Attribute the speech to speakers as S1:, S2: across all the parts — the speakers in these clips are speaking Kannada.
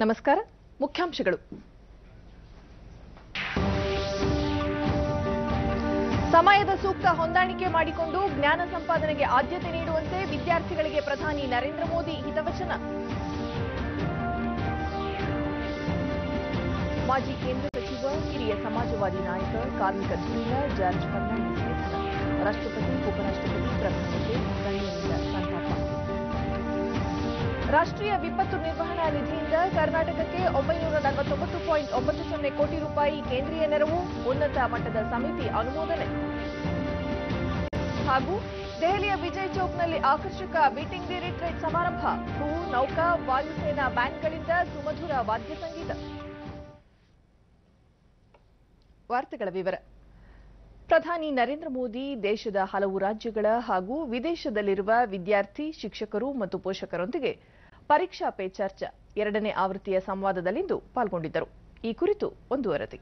S1: ನಮಸ್ಕಾರ. ಮುಖ್ಯಾಂಶಗಳು. ಸಮಯದ ಸೂಕ್ತ ಹೊಂದಾಣಿಕೆ ಮಾಡಿಕೊಂಡು ಜ್ಞಾನ ಸಂಪಾದನೆಗೆ ಆದ್ಯತೆ ನೀಡುವಂತೆ ವಿದ್ಯಾರ್ಥಿಗಳಿಗೆ ಪ್ರಧಾನಿ ನರೇಂದ್ರ ಮೋದಿ ಹಿತವಚನ. ಮಾಜಿ ಕೇಂದ್ರ ಸಚಿವ, ಹಿರಿಯ ಸಮಾಜವಾದಿ ನಾಯಕ, ಕಾರ್ಮಿಕ ಧುರೀಣ ಜಾರ್ಜ್ ಫರ್ನಾಂಡಿಸ್ ನಿಧನ. ರಾಷ್ಟ್ರಪತಿ, ಉಪರಾಷ್ಟ್ರಪತಿ, ಪ್ರಧಾನಿಗೆ ಗಣ್ಯರಿಂದ ಸಂತಾಪ. ರಾಷ್ಟ್ರೀಯ ವಿಪತ್ತು ನಿರ್ವಹಣಾ ನಿಧಿಯಿಂದ ಕರ್ನಾಟಕಕ್ಕೆ 949.90 ಕೋಟಿ ರೂಪಾಯಿ ಕೇಂದ್ರೀಯ ನೆರವು, ಉನ್ನತ ಮಟ್ಟದ ಸಮಿತಿ ಅನುಮೋದನೆ. ಹಾಗೂ ದೆಹಲಿಯ ವಿಜಯ್ ಚೌಕ್ನಲ್ಲಿ ಆಕರ್ಷಕ ಬೀಟಿಂಗ್ ದಿ ರಿಟ್ರೀಟ್ ಸಮಾರಂಭ. ಭೂ, ನೌಕಾ, ವಾಯುಸೇನಾ ಬ್ಯಾಂಡ್ಗಳಿಂದ ಸುಮಧುರ ವಾದ್ಯ ಸಂಗೀತ. ವಾರ್ತೆಗಳ ವಿವರ. ಪ್ರಧಾನಿ ನರೇಂದ್ರ ಮೋದಿ ದೇಶದ ಹಲವು ರಾಜ್ಯಗಳ ಹಾಗೂ ವಿದೇಶದಲ್ಲಿರುವ ವಿದ್ಯಾರ್ಥಿ, ಶಿಕ್ಷಕರು ಮತ್ತು ಪೋಷಕರೊಂದಿಗೆ ಪರೀಕ್ಷಾ ಪೇ ಚರ್ಚಾ 2ನೇ ಆವೃತ್ತಿಯ ಸಂವಾದದಲ್ಲಿಂದು ಪಾಲ್ಗೊಂಡಿದ್ದರು. ಈ ಕುರಿತು ಒಂದು ವರದಿ.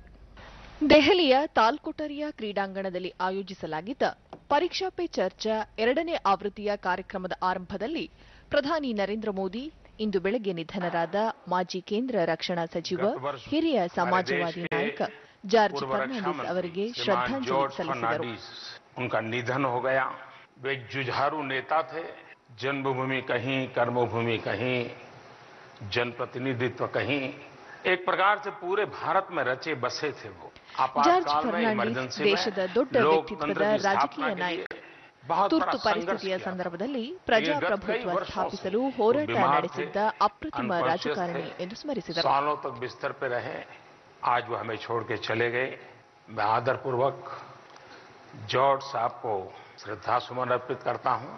S1: ದೆಹಲಿಯ ತಾಲ್ಕೊಟರಿಯಾ ಕ್ರೀಡಾಂಗಣದಲ್ಲಿ ಆಯೋಜಿಸಲಾಗಿದ್ದ ಪರೀಕ್ಷಾ ಪೇ ಚರ್ಚಾ 2ನೇ ಆವೃತ್ತಿಯ ಕಾರ್ಯಕ್ರಮದ ಆರಂಭದಲ್ಲಿ ಪ್ರಧಾನಿ ನರೇಂದ್ರ ಮೋದಿ ಇಂದು ಬೆಳಗ್ಗೆ ನಿಧನರಾದ ಮಾಜಿ ಕೇಂದ್ರ ರಕ್ಷಣಾ ಸಚಿವ, ಹಿರಿಯ ಸಮಾಜವಾದಿ ನಾಯಕ ಜಾರ್ಜ್ ಫರ್ನಾಂಡಿಸ್ ಅವರಿಗೆ ಶ್ರದ್ಧಾಂಜಲಿ ಸಲ್ಲಿಸಿದರು.
S2: उनका निधन हो गया. वे एक जुझारू नेता थे. जन्मभूमि कहीं, कर्मभूमि कहीं, जनप्रतिनिधित्व कहीं, एक प्रकार से पूरे भारत में रचे बसे थे वो.
S1: ಜಾರ್ಜ್ ಫರ್ನಾಂಡಿಸ್ ದೇಶದ ದೊಡ್ಡ ವ್ಯಕ್ತಿತ್ವದ ರಾಜಕೀಯ ನಾಯಕ. ತುರ್ತು ಪರಿಸ್ಥಿತಿಯ ಸಂದರ್ಭದಲ್ಲಿ ಪ್ರಜಾಪ್ರಭುತ್ವ ಸ್ಥಾಪಿಸಲು ಹೋರಾಟ ನಡೆಸಿದ್ದ ಅಪ್ರತಿಮ ರಾಜಕಾರಣಿ ಎಂದು ಸ್ಮರಿಸಿದರು.
S2: आज वो हमें छोड़ के चले गए. मैं आदरपूर्वक जॉर्ज साहब को श्रद्धासुमन अर्पित करता हूं.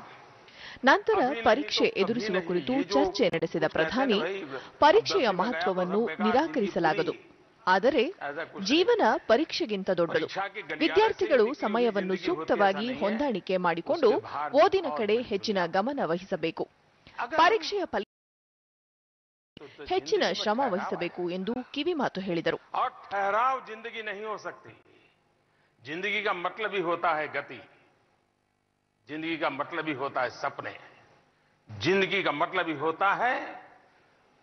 S1: ನಂತರ ಪರೀಕ್ಷೆ ಎದುರಿಸುವ ಕುರಿತು ಚರ್ಚೆ ನಡೆಸಿದ ಪ್ರಧಾನಿ, ಪರೀಕ್ಷೆಯ ಮಹತ್ವವನ್ನು ನಿರಾಕರಿಸಲಾಗದು, ಆದರೆ ಜೀವನ ಪರೀಕ್ಷೆಗಿಂತ ದೊಡ್ಡದು. ವಿದ್ಯಾರ್ಥಿಗಳು ಸಮಯವನ್ನು ಸೂಕ್ತವಾಗಿ ಹೊಂದಾಣಿಕೆ ಮಾಡಿಕೊಂಡು ಓದಿನ ಕಡೆ ಹೆಚ್ಚಿನ ಗಮನ ವಹಿಸಬೇಕು, ಪರೀಕ್ಷೆಯ ಹೆಚ್ಚಿನ ಶ್ರಮ ವಹಿಸಬೇಕು ಎಂದು ಕಿವಿಮಾತು ಹೇಳಿದರು.
S2: जिंदगी का मतलब ही होता है गति, जिंदगी का मतलब ही होता है सपने, जिंदगी का मतलब ही होता है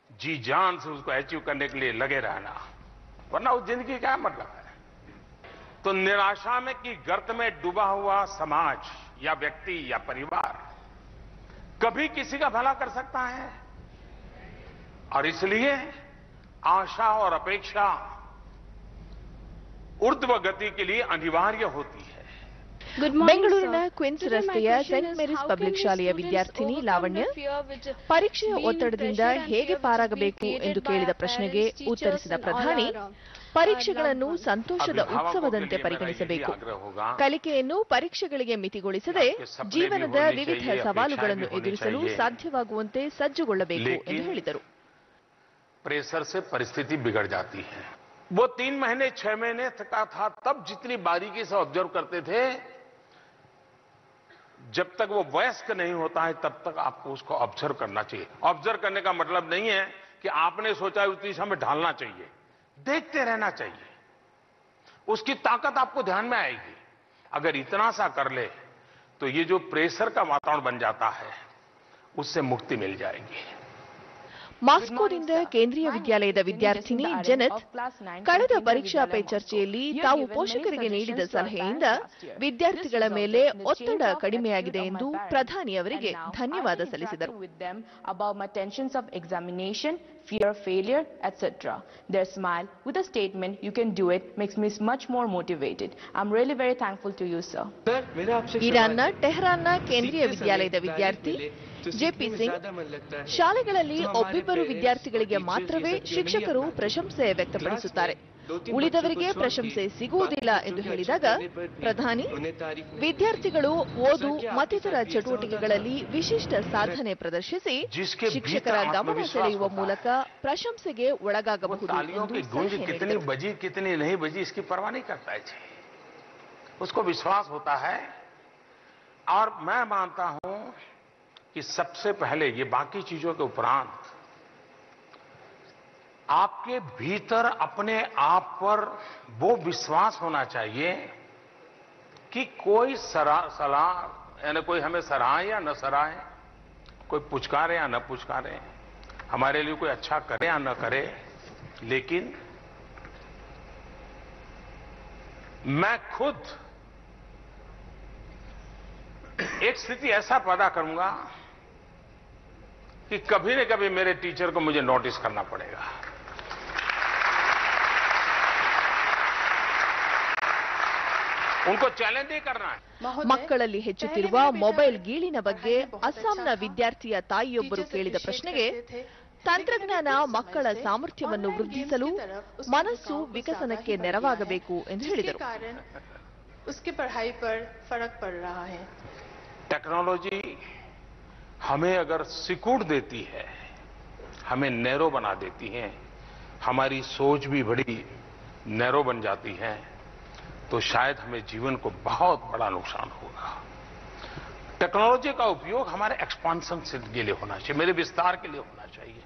S2: जी जान से उसको अचीव करने के लिए लगे रहना, वरना उस जिंदगी का मतलब है. तो निराशा में की गर्त में डूबा हुआ समाज या व्यक्ति या परिवार कभी किसी का भला कर सकता है? और इसलिए आशा और अपेक्षा ऊर्ध्व गति के लिए अनिवार्य होती है.
S1: ಬೆಂಗಳೂರಿನ ಕ್ವಿನ್ಸ್ ರಸ್ತೆಯ ಸೇಂಟ್ ಮೇರಿಸ್ ಪಬ್ಲಿಕ್ ಶಾಲೆಯ ವಿದ್ಯಾರ್ಥಿನಿ ಲಾವಣ್ಯ ಪರೀಕ್ಷೆಯ ಒತ್ತಡದಿಂದ ಹೇಗೆ ಪಾರಾಗಬೇಕು ಎಂದು ಕೇಳಿದ ಪ್ರಶ್ನೆಗೆ ಉತ್ತರಿಸಿದ ಪ್ರಧಾನಿ, ಪರೀಕ್ಷೆಗಳನ್ನು ಸಂತೋಷದ ಉತ್ಸವದಂತೆ ಪರಿಗಣಿಸಬೇಕು, ಕಲಿಕೆಯನ್ನು ಪರೀಕ್ಷೆಗಳಿಗೆ ಮಿತಿಗೊಳಿಸದೆ ಜೀವನದ ವಿವಿಧ ಸವಾಲುಗಳನ್ನು ಎದುರಿಸಲು ಸಾಧ್ಯವಾಗುವಂತೆ ಸಜ್ಜುಗೊಳ್ಳಬೇಕು ಎಂದು ಹೇಳಿದರು.
S2: प्रेशर से परिस्थिति बिगड़ जाती है. वो 3 महीने 6 महीने का था तब जितनी बारीकी से ऑब्जर्व करते थे, जब तक वो वयस्क नहीं होता है तब तक आपको उसको ऑब्जर्व करना चाहिए. ऑब्जर्व करने का मतलब नहीं है कि आपने सोचा उतनी समय ढालना चाहिए, देखते रहना चाहिए, उसकी ताकत आपको ध्यान में आएगी. अगर इतना सा कर ले तो ये जो प्रेशर का वातावरण बन जाता है उससे मुक्ति मिल जाएगी.
S1: ಮಾಸ್ಕೋದಿಂದ ಕೇಂದ್ರೀಯ ವಿದ್ಯಾಲಯದ ವಿದ್ಯಾರ್ಥಿನಿ ಜೆನೆತ್ ಕಳೆದ ಪರೀಕ್ಷಾ ಪೇ ಚರ್ಚೆಯಲ್ಲಿ ತಾವು ಪೋಷಕರಿಗೆ ನೀಡಿದ ಸಲಹೆಯಿಂದ ವಿದ್ಯಾರ್ಥಿಗಳ ಮೇಲೆ ಒತ್ತಡ ಕಡಿಮೆಯಾಗಿದೆ ಎಂದು ಪ್ರಧಾನಿ ಅವರಿಗೆ ಧನ್ಯವಾದ ಸಲ್ಲಿಸಿದರು.
S3: fear, failure, etc. Their smile with a statement, "You can do it," makes me much more motivated. I'm really very thankful to you, sir.
S1: ಇರಾನ್ನ ಟೆಹರಾನ್ನ ಕೇಂದ್ರೀಯ ವಿದ್ಯಾಲಯದ ವಿದ್ಯಾರ್ಥಿ ಜೆಪಿ ಸಿಂಗ್, ಶಾಲೆಗಳಲ್ಲಿ ಒಬ್ಬಿಬ್ಬರು ವಿದ್ಯಾರ್ಥಿಗಳಿಗೆ ಮಾತ್ರವೇ ಶಿಕ್ಷಕರು ಪ್ರಶಂಸೆ ವ್ಯಕ್ತಪಡಿಸುತ್ತಾರೆ, ಉಳಿದವರಿಗೆ ಪ್ರಶಂಸೆ ಸಿಗುವುದಿಲ್ಲ ಎಂದು ಹೇಳಿದಾಗ ಪ್ರಧಾನಿ, ವಿದ್ಯಾರ್ಥಿಗಳು ಓದು ಮತ್ತಿತರ ಚಟುವಟಿಕೆಗಳಲ್ಲಿ ವಿಶಿಷ್ಟ ಸಾಧನೆ ಪ್ರದರ್ಶಿಸಿ ಶಿಕ್ಷಕರ ಗಮನ ಸೆಳೆಯುವ ಮೂಲಕ ಪ್ರಶಂಸೆಗೆ ಒಳಗಾಗಬಹುದು ಎಂದು ಸಲಹೆ ನೀಡಿದರು.
S2: उसको विश्वास होता है और मैं मानता हूं कि सबसे पहले ये बाकी चीजों के उपरांत आपके भीतर अपने आप पर वो विश्वास होना चाहिए कि कोई सलाह यानी कोई हमें सराहे या न सराहे, कोई पुचकारे या न पुचकारे, हमारे लिए कोई अच्छा करे या न करे, लेकिन मैं खुद एक स्थिति ऐसा पैदा करूंगा कि कभी न कभी मेरे टीचर को मुझे नोटिस करना पड़ेगा। उनको चैलेंज ही करना है।
S1: ಮಕ್ಕಳಲ್ಲಿ ಹೆಚ್ಚುತ್ತಿರುವ ಮೊಬೈಲ್ ಗೀಳಿನ ಬಗ್ಗೆ ಅಸ್ಸಾಂನ ವಿದ್ಯಾರ್ಥಿಯ ತಾಯಿಯೊಬ್ಬರು ಕೇಳಿದ ಪ್ರಶ್ನೆಗೆ ತಂತ್ರಜ್ಞಾನ ಮಕ್ಕಳ ಸಾಮರ್ಥ್ಯವನ್ನು ವೃದ್ಧಿಸಲು ಮನಸ್ಸು ವಿಕಸನಕ್ಕೆ ನೆರವಾಗಬೇಕು ಎಂದು ಹೇಳಿದರು.
S2: टेक्नोलॉजी हमें अगर सिकुड़ देती है, हमें नैरो बना देती है, हमारी सोच भी बड़ी नैरो बन जाती है, तो शायद हमें जीवन को बहुत बड़ा नुकसान होगा। टेक्नोलॉजी का उपयोग हमारे एक्सपांशन के लिए होना चाहिए, मेरे विस्तार के लिए होना चाहिए,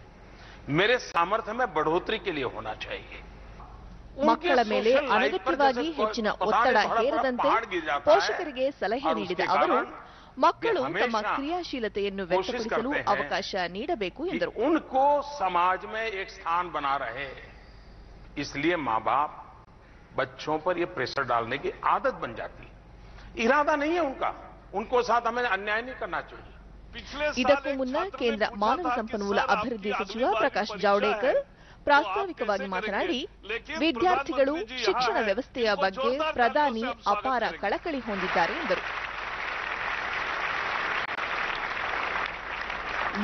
S2: मेरे सामर्थ्य में बढ़ोतरी के लिए होना चाहिए।
S1: ಮಕ್ಕಳ ಮೇಲೆ ಅನಗತ್ಯವಾಗಿ ಹೆಚ್ಚಿನ ಒತ್ತಡ ಹೇರದಂತೆ ಪೋಷಕರಿಗೆ ಸಲಹೆ ನೀಡಿದ ಅವರು ಮಕ್ಕಳು ತಮ್ಮ ಕ್ರಿಯಾಶೀಲತೆಯನ್ನು ವ್ಯಕ್ತಪಡಿಸಲು ಅವಕಾಶ ನೀಡಬೇಕು ಎಂದರು.
S2: उनको समाज में एक स्थान बना रहे, इसलिए माँ बाप बच्चों पर ये प्रेशर डालने की आदत बन जाती है। इरादा नहीं है उनका, उनको साथ हमें अन्याय नहीं करना चाहिए।
S1: ಇದಕ್ಕೂ ಮುನ್ನ ಕೇಂದ್ರ ಮಾನವ ಸಂಪನ್ಮೂಲ ಅಭಿವೃದ್ಧಿ ಸಚಿವ ಪ್ರಕಾಶ್ ಜಾವಡೇಕರ್ ಪ್ರಾಸ್ತಾವಿಕವಾಗಿ ಮಾತನಾಡಿ, ವಿದ್ಯಾರ್ಥಿಗಳು ಶಿಕ್ಷಣ ವ್ಯವಸ್ಥೆಯ ಬಗ್ಗೆ ಪ್ರಧಾನಿ ಅಪಾರ ಕಳಕಳಿ ಹೊಂದಿದ್ದಾರೆ ಎಂದರು.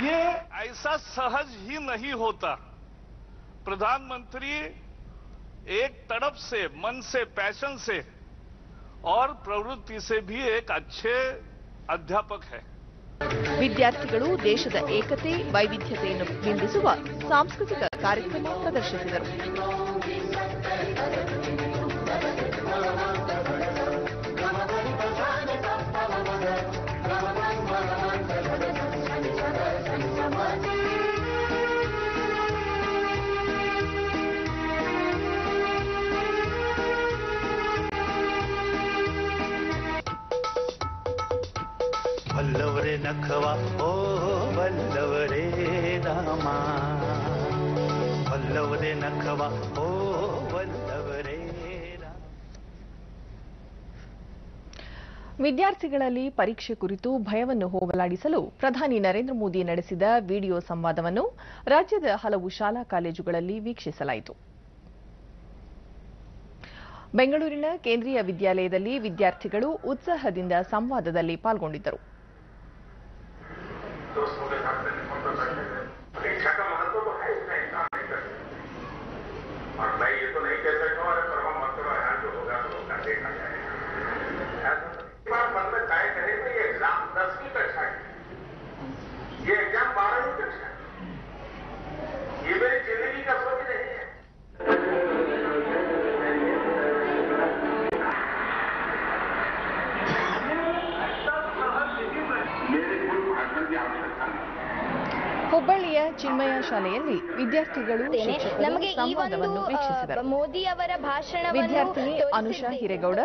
S4: ये ऐसा सहज ही नहीं होता। प्रधानमंत्री एक तड़प से, मन से, पैशन से और प्रवृत्ति से भी एक अच्छे अध्यापक है।
S1: ವಿದ್ಯಾರ್ಥಿಗಳು ದೇಶದ ಏಕತೆ ವೈವಿಧ್ಯತೆಯನ್ನು ಬಿಂಬಿಸುವ ಸಾಂಸ್ಕೃತಿಕ ಕಾರ್ಯಕ್ರಮ ಪ್ರದರ್ಶಿಸಿದರು.
S5: वल्लवरे नखवा ओ वल्लवरे रामा, वल्लवरे नखवा ओ वल्लवरे रामा.
S1: ವಿದ್ಯಾರ್ಥಿಗಳಲ್ಲಿ ಪರೀಕ್ಷೆ ಕುರಿತು ಭಯವನ್ನು ಹೋಗಲಾಡಿಸಲು ಪ್ರಧಾನಿ ನರೇಂದ್ರ ಮೋದಿ ನಡೆಸಿದ ವಿಡಿಯೋ ಸಂವಾದವನ್ನು ರಾಜ್ಯದ ಹಲವು ಶಾಲಾ ಕಾಲೇಜುಗಳಲ್ಲಿ ವೀಕ್ಷಿಸಲಾಯಿತು. ಬೆಂಗಳೂರಿನ ಕೇಂದ್ರೀಯ ವಿದ್ಯಾಲಯದಲ್ಲಿ ವಿದ್ಯಾರ್ಥಿಗಳು ಉತ್ಸಾಹದಿಂದ ಸಂವಾದದಲ್ಲಿ ಪಾಲ್ಗೊಂಡಿದ್ದರು.
S2: दोस्तों के साथ परीक्षा का महत्व तो है इसका इंसान नहीं कर सकता, और मैं ये तो नहीं कह सकता हूँ परवा मत करो, यहाँ जो होगा तो होगा, देखा जाएगा। ऐसा मन में तय करे तो ये एग्जाम 10वीं कक्षा की, ये एग्जाम 12वीं कक्षा की, ये मेरी जिंदगी का सोच नहीं है।
S1: ಹುಬ್ಬಳ್ಳಿಯ ಚಿನ್ಮಯ ಶಾಲೆಯಲ್ಲಿ ವಿದ್ಯಾರ್ಥಿಗಳು ಶಿಕ್ಷಕರು ಸಂವಾದವನ್ನು ವೀಕ್ಷಿಸಿದರು.
S6: ಮೋದಿ ಅವರ ಭಾಷಣವನ್ನು
S1: ವಿದ್ಯಾರ್ಥಿನಿ ಅನುಷಾ ಹಿರೇಗೌಡ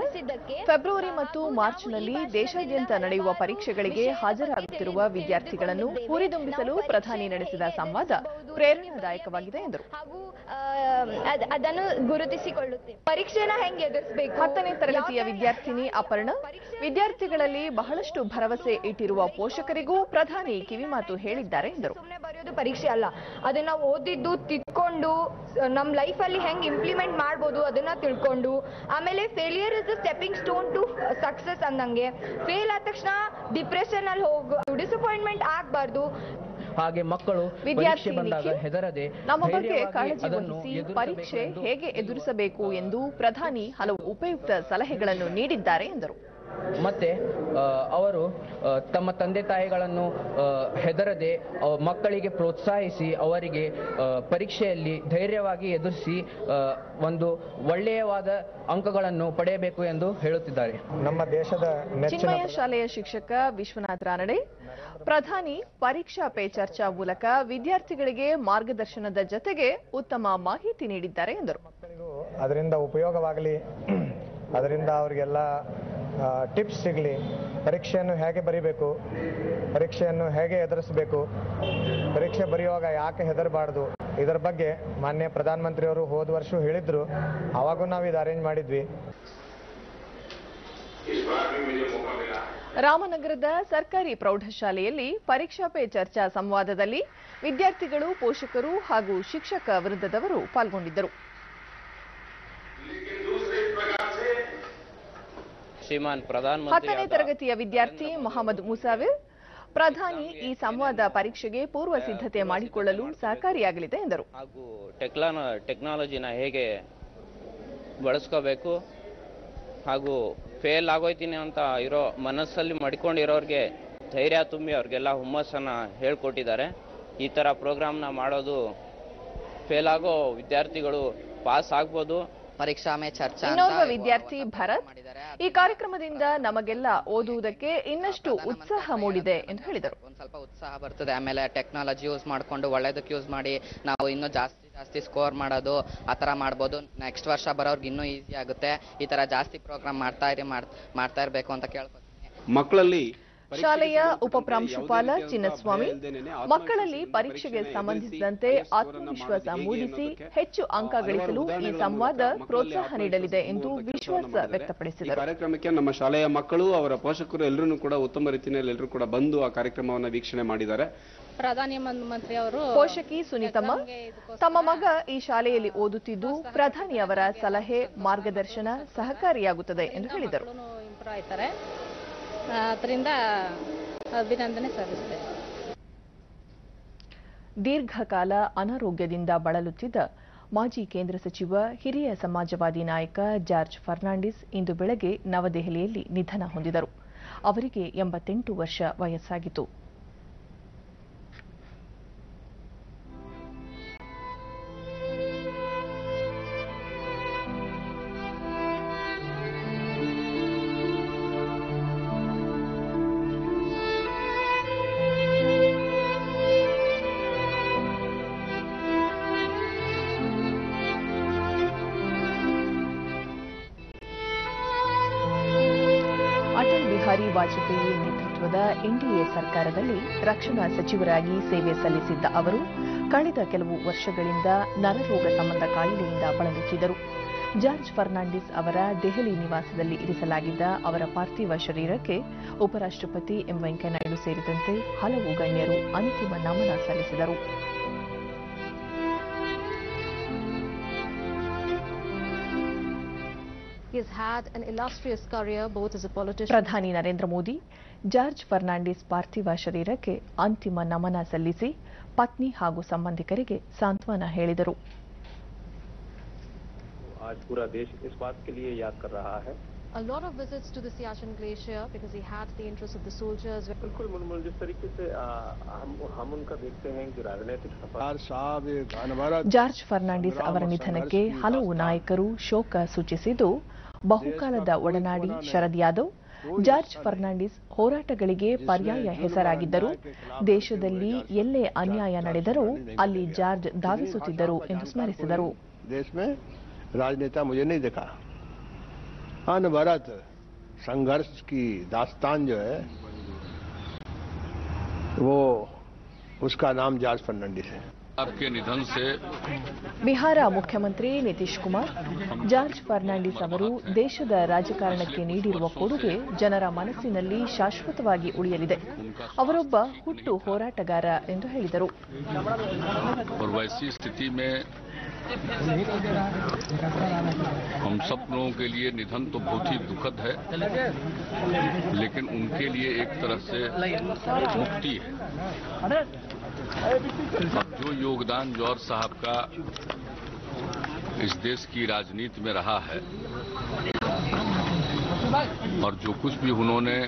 S1: ಫೆಬ್ರವರಿ ಮತ್ತು ಮಾರ್ಚ್ನಲ್ಲಿ ದೇಶಾದ್ಯಂತ ನಡೆಯುವ ಪರೀಕ್ಷೆಗಳಿಗೆ ಹಾಜರಾಗುತ್ತಿರುವ ವಿದ್ಯಾರ್ಥಿಗಳನ್ನು ಹುರಿದುಂಬಿಸಲು ಪ್ರಧಾನಿ ನಡೆಸಿದ ಸಂವಾದ ಪ್ರೇರಣಾದಾಯಕವಾಗಿದೆ ಎಂದರು.
S6: ಹಾಗೂ ಅದನ್ನು ಗುರುತಿಸಿಕೊಳ್ಳುತ್ತೇವೆ. ಪರೀಕ್ಷೆನ ಹೆಂಗೆ ಎದುರಿಸಬೇಕು.
S1: 10ನೇ ತರಗತಿಯ ವಿದ್ಯಾರ್ಥಿನಿ ಅಪರ್ಣ ವಿದ್ಯಾರ್ಥಿಗಳಲ್ಲಿ ಬಹಳಷ್ಟು ಭರವಸೆ ಇಟ್ಟಿರುವ ಪೋಷಕರಿಗೂ ಪ್ರಧಾನಿ ಕಿವಿಮಾತು ಹೇಳಿದ್ದಾರೆ ಎಂದರು.
S6: ಬರೆಯೋದು ಪರೀಕ್ಷೆ ಅಲ್ಲ, ಅದನ್ನ ಓದಿದ್ದು ತಿಳ್ಕೊಂಡು ನಮ್ಮ ಲೈಫ್ ಅಲ್ಲಿ ಹೆಂಗ್ ಇಂಪ್ಲಿಮೆಂಟ್ ಮಾಡಬಹುದು ಅದನ್ನ ತಿಳ್ಕೊಂಡು, ಆಮೇಲೆ failure is the stepping stone to success ಅಂದಂಗೆ ಫೇಲ್ ಆದ ತಕ್ಷಣ ಡಿಪ್ರೆಷನ್ ಅಲ್ಲಿ ಹೋಗೋ ಡಿಸಪಾಯಿಂಟ್ಮೆಂಟ್ ಆಗಬಾರ್ದು.
S7: ಹಾಗೆ ಮಕ್ಕಳು
S1: ವಿದ್ಯಾರ್ಥಿ
S7: ಬಂದಾಗ ಹೆದರದೆ
S1: ನಮ್ಮ ಬಗ್ಗೆ ಕಾಳಜಿ ವಹಿಸಿ ಪರೀಕ್ಷೆ ಹೇಗೆ ಎದುರಿಸಬೇಕು ಎಂದು ಪ್ರಧಾನಿ ಹಲವು ಉಪಯುಕ್ತ ಸಲಹೆಗಳನ್ನು ನೀಡಿದ್ದಾರೆ ಎಂದರು.
S7: ಮತ್ತೆ ಅವರು ತಮ್ಮ ತಂದೆ ತಾಯಿಗಳನ್ನು ಹೆದರದೆ ಮಕ್ಕಳಿಗೆ ಪ್ರೋತ್ಸಾಹಿಸಿ ಅವರಿಗೆ ಪರೀಕ್ಷೆಯಲ್ಲಿ ಧೈರ್ಯವಾಗಿ ಎದುರಿಸಿ ಒಂದು ಒಳ್ಳೆಯವಾದ ಅಂಕಗಳನ್ನು ಪಡೆಯಬೇಕು ಎಂದು ಹೇಳುತ್ತಿದ್ದಾರೆ.
S8: ನಮ್ಮ ದೇಶದ
S1: ಚಿನ್ಮಯ ಶಾಲೆಯ ಶಿಕ್ಷಕ ವಿಶ್ವನಾಥ್ ರಾನಡೆ ಪ್ರಧಾನಿ ಪರೀಕ್ಷಾ ಪೇ ಚರ್ಚಾ ಮೂಲಕ ವಿದ್ಯಾರ್ಥಿಗಳಿಗೆ ಮಾರ್ಗದರ್ಶನದ ಜೊತೆಗೆ ಉತ್ತಮ ಮಾಹಿತಿ ನೀಡಿದ್ದಾರೆ ಎಂದರು.
S8: ಅದರಿಂದ ಉಪಯೋಗವಾಗಲಿ, ಅದರಿಂದ ಅವರಿಗೆಲ್ಲ ಟಿಪ್ಸ್ ಸಿಗಲಿ, ಪರೀಕ್ಷೆಯನ್ನು ಹೇಗೆ ಬರೀಬೇಕು, ಪರೀಕ್ಷೆಯನ್ನು ಹೇಗೆ ಎದುರಿಸಬೇಕು, ಪರೀಕ್ಷೆ ಬರೆಯುವಾಗ ಯಾಕೆ ಹೆದರಬಾರ್ದು, ಇದರ ಬಗ್ಗೆ ಮಾನ್ಯ ಪ್ರಧಾನಮಂತ್ರಿಯವರು ಹೋದ ವರ್ಷ ಹೇಳಿದ್ರು. ಆವಾಗೂ ನಾವು ಇದು ಅರೇಂಜ್ ಮಾಡಿದ್ವಿ.
S1: ರಾಮನಗರದ ಸರ್ಕಾರಿ ಪ್ರೌಢಶಾಲೆಯಲ್ಲಿ ಪರೀಕ್ಷಾ ಪೇ ಚರ್ಚಾ ಸಂವಾದದಲ್ಲಿ ವಿದ್ಯಾರ್ಥಿಗಳು, ಪೋಷಕರು ಹಾಗೂ ಶಿಕ್ಷಕ ವೃಂದದವರು ಪಾಲ್ಗೊಂಡಿದ್ದರು.
S9: ಶ್ರೀಮಾನ್ ಪ್ರಧಾನಮಂತ್ರಿ
S1: 10ನೇ ತರಗತಿಯ ವಿದ್ಯಾರ್ಥಿ ಮೊಹಮ್ಮದ್ ಮುಸಾವಿರ್, ಪ್ರಧಾನಿ ಈ ಸಂವಾದ ಪರೀಕ್ಷೆಗೆ ಪೂರ್ವ ಸಿದ್ಧತೆ ಮಾಡಿಕೊಳ್ಳಲು ಸಹಕಾರಿಯಾಗಲಿದೆ ಎಂದರು.
S9: ಹಾಗೂ ಟೆಕ್ನಾಲಜಿನ ಹೇಗೆ ಬಳಸ್ಕೋಬೇಕು ಹಾಗೂ ಫೇಲ್ ಆಗೋಯ್ತೀನಿ ಅಂತ ಇರೋ ಮನಸ್ಸಲ್ಲಿ ಮಡ್ಕೊಂಡಿರೋರಿಗೆ ಧೈರ್ಯ ತುಂಬಿ ಅವ್ರಿಗೆಲ್ಲ ಹುಮ್ಮಸ್ಸನ್ನು ಹೇಳ್ಕೊಟ್ಟಿದ್ದಾರೆ. ಈ ಥರ ಪ್ರೋಗ್ರಾಮ್ನ ಮಾಡೋದು ಫೇಲ್ ಆಗೋ ವಿದ್ಯಾರ್ಥಿಗಳು ಪಾಸ್ ಆಗ್ಬೋದು.
S10: ಪರೀಕ್ಷಾ ಮೇ ಚರ್ಚಾ
S1: ಇನ್ನೋರ್ವ ವಿದ್ಯಾರ್ಥಿ ಭರತ್, ಈ ಕಾರ್ಯಕ್ರಮದಿಂದ ನಮಗೆಲ್ಲ ಓದುವುದಕ್ಕೆ ಇನ್ನಷ್ಟು ಉತ್ಸಾಹ ಮೂಡಿದೆ ಎಂದು ಹೇಳಿದರು.
S10: ಒಂದ್ ಸ್ವಲ್ಪ ಉತ್ಸಾಹ ಬರ್ತದೆ. ಆಮೇಲೆ ಟೆಕ್ನಾಲಜಿ ಯೂಸ್ ಮಾಡ್ಕೊಂಡು ಒಳ್ಳೇದಕ್ಕೆ ಯೂಸ್ ಮಾಡಿ ನಾವು ಇನ್ನೂ ಜಾಸ್ತಿ ಸ್ಕೋರ್ ಮಾಡೋದು ಆ ಥರ ಮಾಡ್ಬೋದು. ನೆಕ್ಸ್ಟ್ ವರ್ಷ ಬರೋರ್ಗೆ ಇನ್ನೂ ಈಸಿ ಆಗುತ್ತೆ. ಈ ಥರ ಜಾಸ್ತಿ ಪ್ರೋಗ್ರಾಮ್ ಮಾಡ್ತಾ ಇರಬೇಕು ಅಂತ ಕೇಳ್ಕೊತೀನಿ.
S11: ಮಕ್ಕಳಲ್ಲಿ
S1: ಶಾಲೆಯ ಉಪಪ್ರಾಂಶುಪಾಲ ಚಿನ್ನಸ್ವಾಮಿ, ಮಕ್ಕಳಲ್ಲಿ ಪರೀಕ್ಷೆಗೆ ಸಂಬಂಧಿಸಿದಂತೆ ಆತ್ಮವಿಶ್ವಾಸ ಮೂಡಿಸಿ ಹೆಚ್ಚು ಅಂಕ ಗಳಿಸಲು ಈ ಸಂವಾದ ಪ್ರೋತ್ಸಾಹ ನೀಡಲಿದೆ ಎಂದು ವಿಶ್ವಾಸ ವ್ಯಕ್ತಪಡಿಸಿದರು.
S11: ಕಾರ್ಯಕ್ರಮಕ್ಕೆ ನಮ್ಮ ಶಾಲೆಯ ಮಕ್ಕಳು, ಅವರ ಪೋಷಕರು ಎಲ್ಲರೂ ಕೂಡ ಉತ್ತಮ ರೀತಿಯಲ್ಲಿ ಎಲ್ಲರೂ ಕೂಡ ಬಂದು ಆ ಕಾರ್ಯಕ್ರಮವನ್ನು ವೀಕ್ಷಣೆ ಮಾಡಿದ್ದಾರೆ.
S12: ಪ್ರಧಾನಮಂತ್ರಿ ಅವರು
S1: ಪೋಷಕಿ ಸುನೀತಮ್ಮ, ತಮ್ಮ ಮಗ ಈ ಶಾಲೆಯಲ್ಲಿ ಓದುತ್ತಿದ್ದು ಪ್ರಧಾನಿಯವರ ಸಲಹೆ, ಮಾರ್ಗದರ್ಶನ ಸಹಕಾರಿಯಾಗುತ್ತದೆ ಎಂದು ಹೇಳಿದರು.
S12: ಅದರಿಂದ ಅಭಿನಂದನೆ ಸಲ್ಲಿಸಿದೆ.
S1: ದೀರ್ಘಕಾಲ ಅನಾರೋಗ್ಯದಿಂದ ಬಳಲುತ್ತಿದ್ದ ಮಾಜಿ ಕೇಂದ್ರ ಸಚಿವ, ಹಿರಿಯ ಸಮಾಜವಾದಿ ನಾಯಕ ಜಾರ್ಜ್ ಫರ್ನಾಂಡಿಸ್ ಇಂದು ಬೆಳಗ್ಗೆ ನವದೆಹಲಿಯಲ್ಲಿ ನಿಧನ ಹೊಂದಿದರು. ಅವರಿಗೆ 88 ವರ್ಷ ವಯಸ್ಸಾಗಿತ್ತು. ಅಟಲ್ ಬಿಹಾರಿ ವಾಜಪೇಯಿ ನೇತೃತ್ವದ ಎನ್ಡಿಎ ಸರ್ಕಾರದಲ್ಲಿ ರಕ್ಷಣಾ ಸಚಿವರಾಗಿ ಸೇವೆ ಸಲ್ಲಿಸಿದ್ದ ಅವರು ಕಳೆದ ಕೆಲವು ವರ್ಷಗಳಿಂದ ನರರೋಗ ಸಂಬಂಧ ಕಾಯಿಲೆಯಿಂದ ಬಳಲುತ್ತಿದ್ದರು. ಜಾರ್ಜ್ ಫರ್ನಾಂಡಿಸ್ ಅವರ ದೆಹಲಿ ನಿವಾಸದಲ್ಲಿ ಇರಿಸಲಾಗಿದ್ದ ಅವರ ಪಾರ್ಥಿವ ಶರೀರಕ್ಕೆ ಉಪರಾಷ್ಟ್ರಪತಿ ಎಂ ವೆಂಕಯ್ಯನಾಯ್ಡು ಸೇರಿದಂತೆ ಹಲವು ಗಣ್ಯರು ಅಂತಿಮ ನಮನ ಸಲ್ಲಿಸಿದರು. ಪ್ರಧಾನಿ ನರೇಂದ್ರ ಮೋದಿ ಜಾರ್ಜ್ ಫರ್ನಾಂಡಿಸ್ ಪಾರ್ಥಿವ ಶರೀರಕ್ಕೆ ಅಂತಿಮ ನಮನ ಸಲ್ಲಿಸಿ ಪತ್ನಿ ಹಾಗೂ ಸಂಬಂಧಿಕರಿಗೆ ಸಾಂತ್ವನ ಹೇಳಿದರು.
S13: आज पूरा देश इस बात के लिए याद कर रहा है.
S14: A lot of visits to the Siachen Glacier because he had the interest of the soldiers.
S13: बिल्कुल मुनमुन जिस तरीके से हम उनका देखते हैं कि राजनीतिक सफर.
S1: ಜಾರ್ಜ್ ಫರ್ನಾಂಡಿಸ್ ಅವರ ನಿಧನಕ್ಕೆ ಹಲವು ನಾಯಕರು ಶೋಕ ಸೂಚಿಸಿದ್ದು, ಬಹುಕಾಲದ ಒಡನಾಡಿ ಶರದ್ ಯಾದವ್, ಜಾರ್ಜ್ ಫರ್ನಾಂಡಿಸ್ ಹೋರಾಟಗಳಿಗೆ ಪರ್ಯಾಯ ಹೆಸರಾಗಿದ್ದರು. ದೇಶದಲ್ಲಿ ಎಲ್ಲೇ ಅನ್ಯಾಯ ನಡೆದರೂ ಅಲ್ಲಿ ಜಾರ್ಜ್ ಧಾವಿಸುತ್ತಿದ್ದರು ಎಂದು ಸ್ಮರಿಸಿದರು.
S15: राजनेता मुझे नहीं देखा. अनवरत संघर्ष की दास्तान जो है वो उसका नाम जॉर्ज फर्नांडिस है.
S16: आपके निधन से
S1: ಬಿಹಾರ ಮುಖ್ಯಮಂತ್ರಿ ನಿತೀಶ್ ಕುಮಾರ್, ಜಾರ್ಜ್ ಫರ್ನಾಂಡಿಸ್ ಅವರು ದೇಶದ ರಾಜಕಾರಣಕ್ಕೆ ನೀಡಿರುವ ಕೊಡುಗೆ ಜನರ ಮನಸ್ಸಿನಲ್ಲಿ ಶಾಶ್ವತವಾಗಿ ಉಳಿಯಲಿದೆ. ಅವರೊಬ್ಬ ಹುಟ್ಟು ಹೋರಾಟಗಾರ ಎಂದು ಹೇಳಿದರು.
S16: हम सब लोगों के लिए निधन तो बहुत ही दुखद है, लेकिन उनके लिए एक तरह से मुक्ति है. अब जो योगदान जॉर्ज साहब का इस देश की राजनीति में रहा है और जो कुछ भी उन्होंने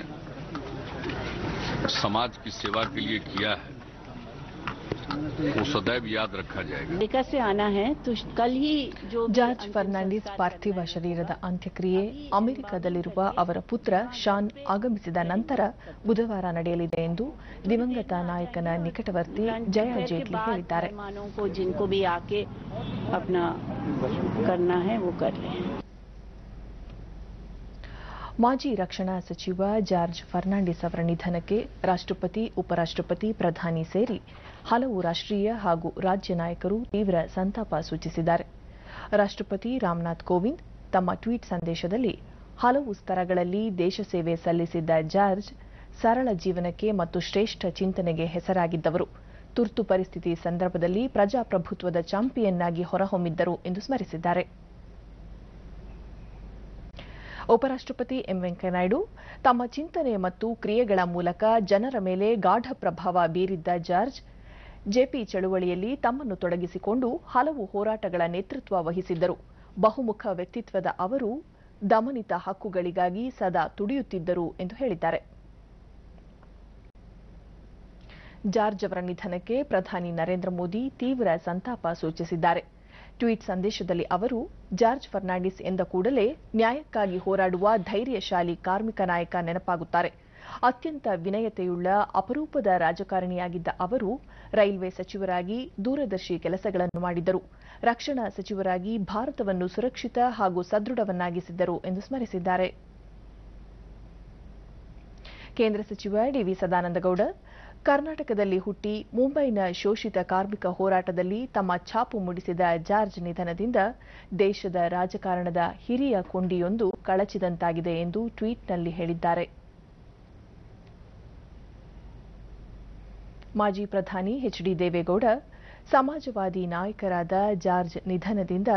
S16: समाज की सेवा के लिए किया है वो सदैव याद रखा जाएगा.
S17: अमेरिका से आना है तो कल ही जो
S1: ಜಾರ್ಜ್ ಫರ್ನಾಂಡಿಸ್ ಪಾರ್ಥಿವ ಶರೀರದ ಅಂತ್ಯಕ್ರಿಯೆ ಅಮೆರಿಕದಲ್ಲಿರುವ ಅವರ ಪುತ್ರ ಶಾನ್ ಆಗಮಿಸಿದ ನಂತರ ಬುಧವಾರ ನಡೆಯಲಿದೆ ಎಂದು ದಿವಂಗತ ನಾಯಕನ ನಿಕಟವರ್ತಿ ಜಯಾ ಜೇಟ್ಲಿ ಹೇಳಿದ್ದಾರೆ.
S17: जिनको भी आके अपना करना है वो कर ले.
S1: ಮಾಜಿ ರಕ್ಷಣಾ ಸಚಿವ ಜಾರ್ಜ್ ಫರ್ನಾಂಡಿಸ್ ಅವರ ನಿಧನಕ್ಕೆ ರಾಷ್ಟ್ರಪತಿ, ಉಪರಾಷ್ಟ್ರಪತಿ, ಪ್ರಧಾನಿ ಸೇರಿ ಹಲವು ರಾಷ್ಟ್ರೀಯ ಹಾಗೂ ರಾಜ್ಯ ನಾಯಕರು ತೀವ್ರ ಸಂತಾಪ ಸೂಚಿಸಿದ್ದಾರೆ. ರಾಷ್ಟ್ರಪತಿ ರಾಮನಾಥ್ ಕೋವಿಂದ್ ತಮ್ಮ ಟ್ವೀಟ್ ಸಂದೇಶದಲ್ಲಿ ಹಲವು ಸ್ತರಗಳಲ್ಲಿ ದೇಶ ಸೇವೆ ಸಲ್ಲಿಸಿದ್ದ ಜಾರ್ಜ್ ಸರಳ ಜೀವನಕ್ಕೆ ಮತ್ತು ಶ್ರೇಷ್ಠ ಚಿಂತನೆಗೆ ಹೆಸರಾಗಿದ್ದವರು. ತುರ್ತು ಪರಿಸ್ಥಿತಿ ಸಂದರ್ಭದಲ್ಲಿ ಪ್ರಜಾಪ್ರಭುತ್ವದ ಚಾಂಪಿಯನ್ ಆಗಿ ಹೊರಹೊಮ್ಮಿದ್ದರು ಎಂದು ಸ್ಮರಿಸಿದ್ದಾರೆ. ಉಪರಾಷ್ಟ್ರಪತಿ ಎಂ ವೆಂಕಯ್ಯನಾಯ್ಡು ತಮ್ಮ ಚಿಂತನೆ ಮತ್ತು ಕ್ರಿಯೆಗಳ ಮೂಲಕ ಜನರ ಮೇಲೆ ಗಾಢ ಪ್ರಭಾವ ಬೀರಿದ್ದ ಜಾರ್ಜ್ ಜೆಪಿ ಚಳುವಳಿಯಲ್ಲಿ ತಮ್ಮನ್ನು ತೊಡಗಿಸಿಕೊಂಡು ಹಲವು ಹೋರಾಟಗಳ ನೇತೃತ್ವ ವಹಿಸಿದ್ದರು. ಬಹುಮುಖ ವ್ಯಕ್ತಿತ್ವದ ಅವರು ದಮನಿತ ಹಕ್ಕುಗಳಿಗಾಗಿ ಸದಾ ತುಡಿಯುತ್ತಿದ್ದರು ಎಂದು ಹೇಳಿದ್ದಾರೆ. ಜಾರ್ಜ್ ಅವರ ನಿಧನಕ್ಕೆ ಪ್ರಧಾನಿ ನರೇಂದ್ರ ಮೋದಿ ತೀವ್ರ ಸಂತಾಪ ಸೂಚಿಸಿದ್ದಾರೆ. ಟ್ವೀಟ್ ಸಂದೇಶದಲ್ಲಿ ಅವರು ಜಾರ್ಜ್ ಫರ್ನಾಂಡಿಸ್ ಎಂದ ಕೂಡಲೇ ನ್ಯಾಯಕ್ಕಾಗಿ ಹೋರಾಡುವ ಧೈರ್ಯಶಾಲಿ ಕಾರ್ಮಿಕ ನಾಯಕ ನೆನಪಾಗುತ್ತಾರೆ. ಅತ್ಯಂತ ವಿನಯತೆಯುಳ್ಳ ಅಪರೂಪದ ರಾಜಕಾರಣಿಯಾಗಿದ್ದ ಅವರು ರೈಲ್ವೆ ಸಚಿವರಾಗಿ ದೂರದರ್ಶಿ ಕೆಲಸಗಳನ್ನು ಮಾಡಿದ್ದರು. ರಕ್ಷಣಾ ಸಚಿವರಾಗಿ ಭಾರತವನ್ನು ಸುರಕ್ಷಿತ ಹಾಗೂ ಸದೃಢವನ್ನಾಗಿಸಿದ್ದರು ಎಂದು ಸ್ಮರಿಸಿದ್ದಾರೆ. ಕೇಂದ್ರ ಸಚಿವ ಡಿವಿ ಸದಾನಂದಗೌಡ ಕರ್ನಾಟಕದಲ್ಲಿ ಹುಟ್ಟಿ ಮುಂಬೈನ ಶೋಷಿತ ಕಾರ್ಮಿಕ ಹೋರಾಟದಲ್ಲಿ ತಮ್ಮ ಛಾಪು ಮೂಡಿಸಿದ ಜಾರ್ಜ್ ನಿಧನದಿಂದ ದೇಶದ ರಾಜಕಾರಣದ ಹಿರಿಯ ಕೊಂಡಿಯೊಂದು ಕಳಚಿದಂತಾಗಿದೆ ಎಂದು ಟ್ವೀಟ್ನಲ್ಲಿ ಹೇಳಿದ್ದಾರೆ. ಮಾಜಿ ಪ್ರಧಾನಿ ಎಚ್ಡಿ ದೇವೇಗೌಡ ಸಮಾಜವಾದಿ ನಾಯಕರಾದ ಜಾರ್ಜ್ ನಿಧನದಿಂದ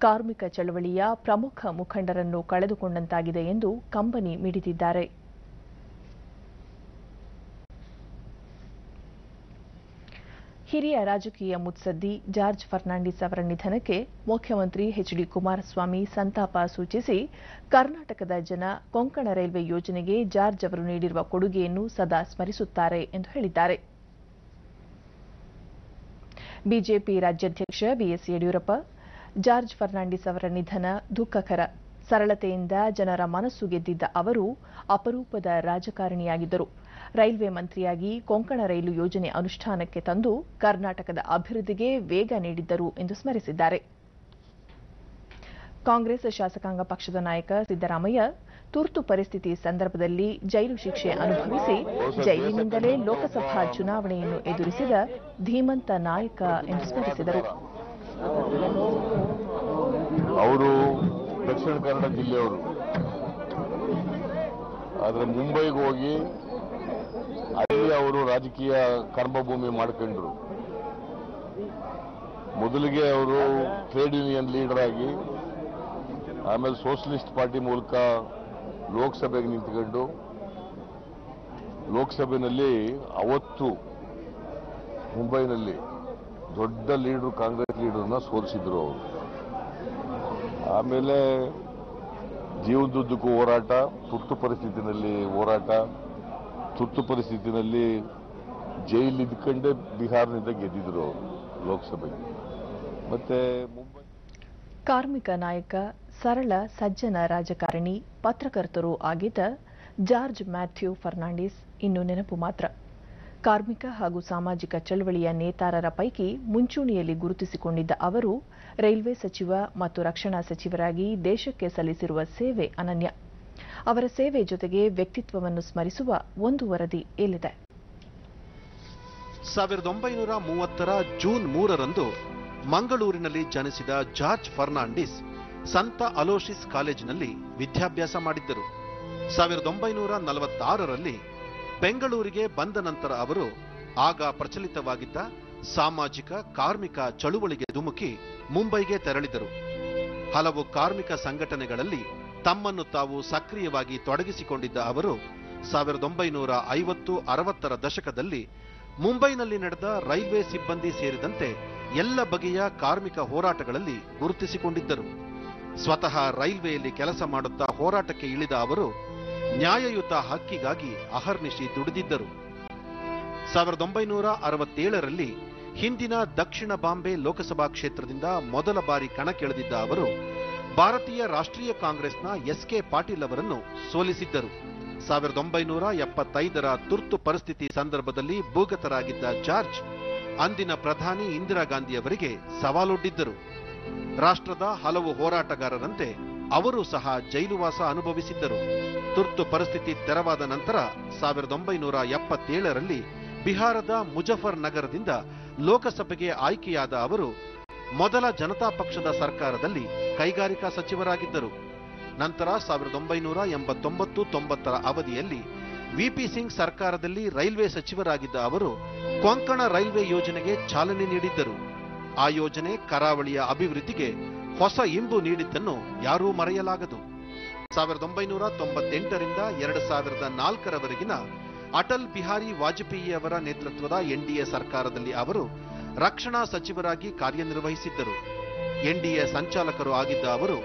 S1: ಕಾರ್ಮಿಕ ಚಳವಳಿಯ ಪ್ರಮುಖ ಮುಖಂಡರನ್ನು ಕಳೆದುಕೊಂಡಂತಾಗಿದೆ ಎಂದು ಕಂಬನಿ ಮಿಡಿದಿದ್ದಾರೆ. ಹಿರಿಯ ರಾಜಕೀಯ ಮುತ್ಸದ್ದಿ ಜಾರ್ಜ್ ಫರ್ನಾಂಡಿಸ್ ಅವರ ನಿಧನಕ್ಕೆ ಮುಖ್ಯಮಂತ್ರಿ ಎಚ್ಡಿ ಕುಮಾರಸ್ವಾಮಿ ಸಂತಾಪ ಸೂಚಿಸಿ ಕರ್ನಾಟಕದ ಜನ ಕೊಂಕಣ ರೈಲ್ವೆ ಯೋಜನೆಗೆ ಜಾರ್ಜ್ ಅವರು ನೀಡಿರುವ ಕೊಡುಗೆಯನ್ನು ಸದಾ ಸ್ಮರಿಸುತ್ತಾರೆ ಎಂದು ಹೇಳಿದ್ದಾರೆ. ಬಿಜೆಪಿ ರಾಜ್ಯಾಧ್ಯಕ್ಷ ಬಿಎಸ್ ಯಡಿಯೂರಪ್ಪ ಜಾರ್ಜ್ ಫರ್ನಾಂಡಿಸ್ ಅವರ ನಿಧನ ದುಃಖಕರ. ಸರಳತೆಯಿಂದ ಜನರ ಮನಸ್ಸು ಗೆದ್ದಿದ್ದ ಅವರು ಅಪರೂಪದ ರಾಜಕಾರಣಿಯಾಗಿದ್ದರು. ರೈಲ್ವೆ ಮಂತ್ರಿಯಾಗಿ ಕೊಂಕಣ ರೈಲು ಯೋಜನೆ ಅನುಷ್ಠಾನಕ್ಕೆ ತಂದು ಕರ್ನಾಟಕದ ಅಭಿವೃದ್ಧಿಗೆ ವೇಗ ನೀಡಿದ್ದರು ಎಂದು ಸ್ಮರಿಸಿದ್ದಾರೆ. ಕಾಂಗ್ರೆಸ್ ಶಾಸಕಾಂಗ ಪಕ್ಷದ ನಾಯಕ ಸಿದ್ದರಾಮಯ್ಯ ತುರ್ತು ಪರಿಸ್ಥಿತಿ ಸಂದರ್ಭದಲ್ಲಿ ಜೈಲು ಶಿಕ್ಷೆ ಅನುಭವಿಸಿ ಜೈಲಿನಿಂದಲೇ ಲೋಕಸಭಾ ಚುನಾವಣೆಯನ್ನು ಎದುರಿಸಿದ ಧೀಮಂತ ನಾಯಕ ಎಂದು ಸ್ಮರಿಸಿದರು.
S18: ಅವರು ದಕ್ಷಿಣ ಕನ್ನಡ ಜಿಲ್ಲೆಯವರು, ಆದರೆ ಮುಂಬೈಗೆ ಹೋಗಿ ಅಲ್ಲಿ ಅವರು ರಾಜಕೀಯ ಕರ್ಮಭೂಮಿ ಮಾಡಿಕೊಂಡ್ರು. ಮೊದಲಿಗೆ ಅವರು ಟ್ರೇಡ್ ಯೂನಿಯನ್ ಲೀಡರ್ ಆಗಿ, ಆಮೇಲೆ ಸೋಷಲಿಸ್ಟ್ ಪಾರ್ಟಿ ಮೂಲಕ ಲೋಕಸಭೆಗೆ ನಿಂತ್ಕೊಂಡು ಲೋಕಸಭೆಯಲ್ಲಿ ಅವತ್ತು ಮುಂಬೈನಲ್ಲಿ ದೊಡ್ಡ ಲೀಡರ್, ಕಾಂಗ್ರೆಸ್ ಲೀಡರ್ನ ಸೋಲಿಸಿದ್ರು ಅವರು. ಆಮೇಲೆ ಜೀವನದುದ್ದಕ್ಕೂ ಹೋರಾಟ, ತುರ್ತು ಪರಿಸ್ಥಿತಿನಲ್ಲಿ ಹೋರಾಟ, ತುರ್ತು ಪರಿಸ್ಥಿತಿನಲ್ಲಿ ಜೈಲು ಇದ್ಕೊಂಡೇ ಬಿಹಾರನಿಂದ ಗೆದ್ದಿದ್ರು ಅವರು ಲೋಕಸಭೆಗೆ. ಮತ್ತೆ ಮುಂಬೈ
S1: ಕಾರ್ಮಿಕ ನಾಯಕ, ಸರಳ ಸಜ್ಜನ ರಾಜಕಾರಣಿ, ಪತ್ರಕರ್ತರೂ ಆಗಿದ್ದ ಜಾರ್ಜ್ ಮ್ಯಾಥ್ಯೂ ಫರ್ನಾಂಡಿಸ್ ಇನ್ನು ನೆನಪು ಮಾತ್ರ. ಕಾರ್ಮಿಕ ಹಾಗೂ ಸಾಮಾಜಿಕ ಚಳವಳಿಯ ನೇತಾರರ ಪೈಕಿ ಮುಂಚೂಣಿಯಲ್ಲಿ ಗುರುತಿಸಿಕೊಂಡಿದ್ದ ಅವರು ರೈಲ್ವೆ ಸಚಿವ ಮತ್ತು ರಕ್ಷಣಾ ಸಚಿವರಾಗಿ ದೇಶಕ್ಕೆ ಸಲ್ಲಿಸಿರುವ ಸೇವೆ ಅನನ್ಯ. ಅವರ ಸೇವೆ ಜೊತೆಗೆ ವ್ಯಕ್ತಿತ್ವವನ್ನು ಸ್ಮರಿಸುವ ಒಂದು ವರದಿ ಇಲ್ಲಿದೆ.
S19: 1930 ಜೂನ್ 3ರಂದು ಮಂಗಳೂರಿನಲ್ಲಿ ಜನಿಸಿದ ಜಾರ್ಜ್ ಫರ್ನಾಂಡಿಸ್ ಸಂತ ಅಲೋಶಿಸ್ ಕಾಲೇಜಿನಲ್ಲಿ ವಿದ್ಯಾಭ್ಯಾಸ ಮಾಡಿದ್ದರು. 1946ರಲ್ಲಿ ಬೆಂಗಳೂರಿಗೆ ಬಂದ ನಂತರ ಅವರು ಆಗ ಪ್ರಚಲಿತವಾಗಿದ್ದ ಸಾಮಾಜಿಕ ಕಾರ್ಮಿಕ ಚಳುವಳಿಗೆ ಧುಮುಕಿ ಮುಂಬೈಗೆ ತೆರಳಿದರು. ಹಲವು ಕಾರ್ಮಿಕ ಸಂಘಟನೆಗಳಲ್ಲಿ ತಮ್ಮನ್ನು ತಾವು ಸಕ್ರಿಯವಾಗಿ ತೊಡಗಿಸಿಕೊಂಡಿದ್ದ ಅವರು 1950-60ರ ದಶಕದಲ್ಲಿ ಮುಂಬೈನಲ್ಲಿ ನಡೆದ ರೈಲ್ವೆ ಸಿಬ್ಬಂದಿ ಸೇರಿದಂತೆ ಎಲ್ಲ ಬಗೆಯ ಕಾರ್ಮಿಕ ಹೋರಾಟಗಳಲ್ಲಿ ಗುರುತಿಸಿಕೊಂಡಿದ್ದರು. ಸ್ವತಃ ರೈಲ್ವೆಯಲ್ಲಿ ಕೆಲಸ ಮಾಡುತ್ತಾ ಹೋರಾಟಕ್ಕೆ ಇಳಿದ ಅವರು ನ್ಯಾಯಯುತ ಹಕ್ಕಿಗಾಗಿ ಅಹರ್ನಿಶಿ ದುಡಿದಿದ್ದರು. 1967ರಲ್ಲಿ ಹಿಂದಿನ ದಕ್ಷಿಣ ಬಾಂಬೆ ಲೋಕಸಭಾ ಕ್ಷೇತ್ರದಿಂದ ಮೊದಲ ಬಾರಿ ಕಣಕ್ಕಿಳಿದಿದ್ದ ಅವರು ಭಾರತೀಯ ರಾಷ್ಟ್ರೀಯ ಕಾಂಗ್ರೆಸ್ನ ಎಸ್.ಕೆ. ಪಾಟೀಲ್ ಅವರನ್ನು ಸೋಲಿಸಿದ್ದರು. 1975ರ ತುರ್ತು ಪರಿಸ್ಥಿತಿ ಸಂದರ್ಭದಲ್ಲಿ ಭೂಗತರಾಗಿದ್ದ ಜಾರ್ಜ್ ಅಂದಿನ ಪ್ರಧಾನಿ ಇಂದಿರಾ ಗಾಂಧಿ ಅವರಿಗೆ ಸವಾಲೊಡ್ಡಿದ್ದರು. ರಾಷ್ಟ್ರದ ಹಲವು ಹೋರಾಟಗಾರರಂತೆ ಅವರು ಸಹ ಜೈಲುವಾಸ ಅನುಭವಿಸಿದ್ದರು. ತುರ್ತು ಪರಿಸ್ಥಿತಿ ತೆರವಾದ ನಂತರ 1977ರಲ್ಲಿ ಬಿಹಾರದ ಮುಜಫರ್ ನಗರದಿಂದ ಲೋಕಸಭೆಗೆ ಆಯ್ಕೆಯಾದ ಅವರು ಮೊದಲ ಜನತಾ ಪಕ್ಷದ ಸರ್ಕಾರದಲ್ಲಿ ಕೈಗಾರಿಕಾ ಸಚಿವರಾಗಿದ್ದರು. ನಂತರ 1989-90ರ ಅವಧಿಯಲ್ಲಿ ವಿಪಿ ಸಿಂಗ್ ಸರ್ಕಾರದಲ್ಲಿ ರೈಲ್ವೆ ಸಚಿವರಾಗಿದ್ದ ಅವರು ಕೊಂಕಣ ರೈಲ್ವೆ ಯೋಜನೆಗೆ ಚಾಲನೆ ನೀಡಿದ್ದರು. ಆ ಯೋಜನೆ ಕರಾವಳಿಯ ಅಭಿವೃದ್ಧಿಗೆ ಹೊಸ ಇಂಬು ನೀಡಿದ್ದನ್ನು ಯಾರೂ ಮರೆಯಲಾಗದು. 1998ರಿಂದ 2004ರವರೆಗಿನ ಅಟಲ್ ಬಿಹಾರಿ ವಾಜಪೇಯಿಯವರ ನೇತೃತ್ವದ ಎನ್ಡಿಎ ಸರ್ಕಾರದಲ್ಲಿ ಅವರು ರಕ್ಷಣಾ ಸಚಿವರಾಗಿ ಕಾರ್ಯನಿರ್ವಹಿಸಿದ್ದರು. ಎನ್ಡಿಎ ಸಂಚಾಲಕರು ಆಗಿದ್ದ ಅವರು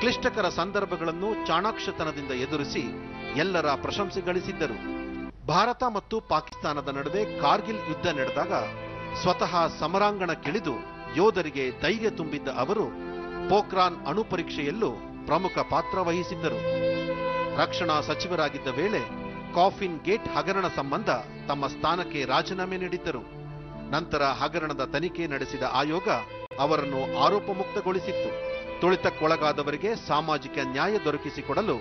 S19: ಕ್ಲಿಷ್ಟಕರ ಸಂದರ್ಭಗಳನ್ನು ಚಾಣಾಕ್ಷತನದಿಂದ ಎದುರಿಸಿ ಎಲ್ಲರ ಪ್ರಶಂಸೆ ಗಳಿಸಿದ್ದರು. ಭಾರತ ಮತ್ತು ಪಾಕಿಸ್ತಾನದ ನಡುವೆ ಕಾರ್ಗಿಲ್ ಯುದ್ಧ ನಡೆದಾಗ ಸ್ವತಃ ಸಮರಾಂಗಣಕ್ಕಿಳಿದು ಯೋಧರಿಗೆ ಧೈರ್ಯ ತುಂಬಿದ್ದ ಅವರು ಪೋಖ್ರಾನ್ ಅಣು ಪರೀಕ್ಷೆಯಲ್ಲೂ ಪ್ರಮುಖ ಪಾತ್ರ ವಹಿಸಿದ್ದರು. ರಕ್ಷಣಾ ಸಚಿವರಾಗಿದ್ದ ವೇಳೆ ಕಾಫಿನ್ ಗೇಟ್ ಹಗರಣ ಸಂಬಂಧ ತಮ್ಮ ಸ್ಥಾನಕ್ಕೆ ರಾಜೀನಾಮೆ ನೀಡಿದ್ದರು. ನಂತರ ಹಗರಣದ ತನಿಖೆ ನಡೆಸಿದ ಆಯೋಗ ಅವರನ್ನು ಆರೋಪ ಮುಕ್ತಗೊಳಿಸಿತ್ತು. ತುಳಿತಕ್ಕೊಳಗಾದವರಿಗೆ ಸಾಮಾಜಿಕ ನ್ಯಾಯ ದೊರಕಿಸಿಕೊಡಲು